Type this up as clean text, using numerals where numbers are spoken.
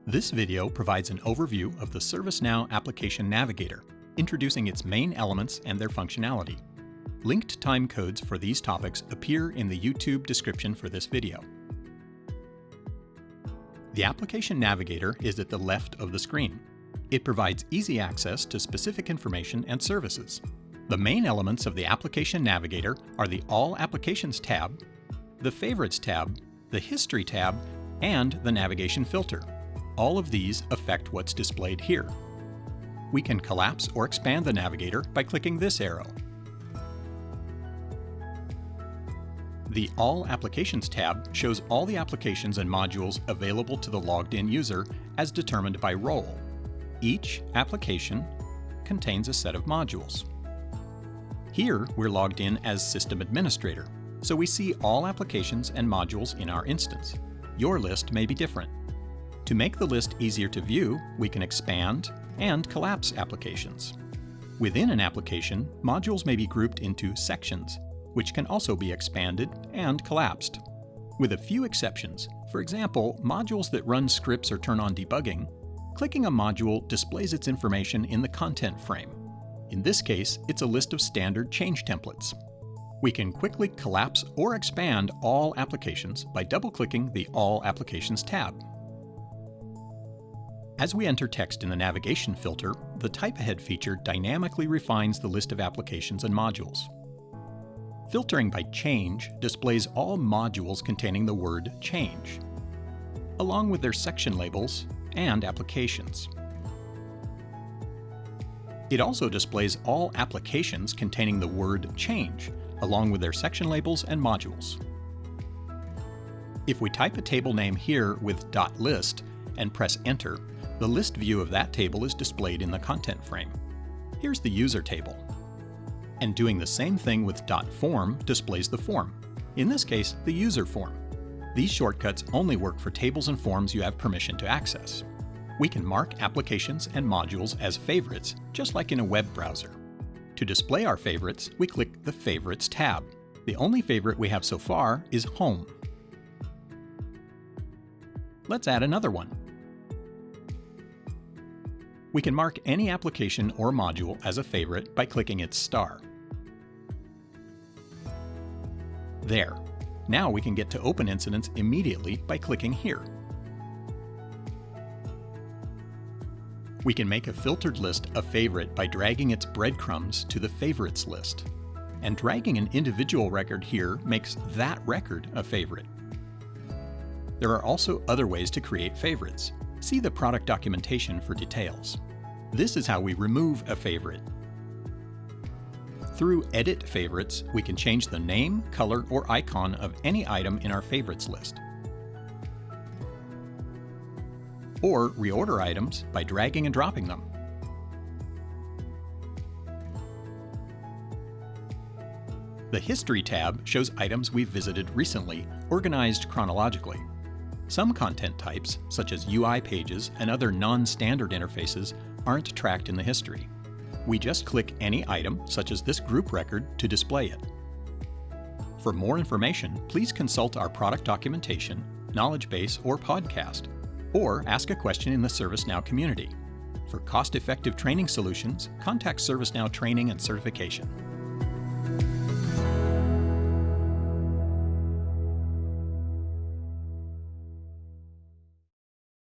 This video provides an overview of the ServiceNow Application Navigator, introducing its main elements and their functionality. Linked time codes for these topics appear in the YouTube description for this video. The Application Navigator is at the left of the screen. It provides easy access to specific information and services. The main elements of the Application Navigator are the All Applications tab, the Favorites tab, the History tab, and the Navigation filter. All of these affect what's displayed here. We can collapse or expand the Navigator by clicking this arrow. The All Applications tab shows all the applications and modules available to the logged-in user as determined by role. Each application contains a set of modules. Here, we're logged in as System Administrator, so we see all applications and modules in our instance. Your list may be different. To make the list easier to view, we can expand and collapse applications. Within an application, modules may be grouped into sections, which can also be expanded and collapsed. With a few exceptions, for example, modules that run scripts or turn on debugging, clicking a module displays its information in the content frame. In this case, it's a list of standard change templates. We can quickly collapse or expand all applications by double-clicking the All Applications tab. As we enter text in the navigation filter, the Type Ahead feature dynamically refines the list of applications and modules. Filtering by change displays all modules containing the word change, along with their section labels and applications. It also displays all applications containing the word change, along with their section labels and modules. If we type a table name here with .list and press Enter, the list view of that table is displayed in the content frame. Here's the user table. And doing the same thing with .form displays the form, in this case, the user form. These shortcuts only work for tables and forms you have permission to access. We can mark applications and modules as favorites, just like in a web browser. To display our favorites, we click the Favorites tab. The only favorite we have so far is Home. Let's add another one. We can mark any application or module as a favorite by clicking its star. There. Now we can get to open incidents immediately by clicking here. We can make a filtered list a favorite by dragging its breadcrumbs to the Favorites list. And dragging an individual record here makes that record a favorite. There are also other ways to create favorites. See the product documentation for details. This is how we remove a favorite. Through Edit Favorites, we can change the name, color, or icon of any item in our favorites list. Or reorder items by dragging and dropping them. The History tab shows items we've visited recently, organized chronologically. Some content types, such as UI pages and other non-standard interfaces, aren't tracked in the history. We just click any item, such as this group record, to display it. For more information, please consult our product documentation, knowledge base, or podcast, or ask a question in the ServiceNow community. For cost-effective training solutions, contact ServiceNow Training and Certification.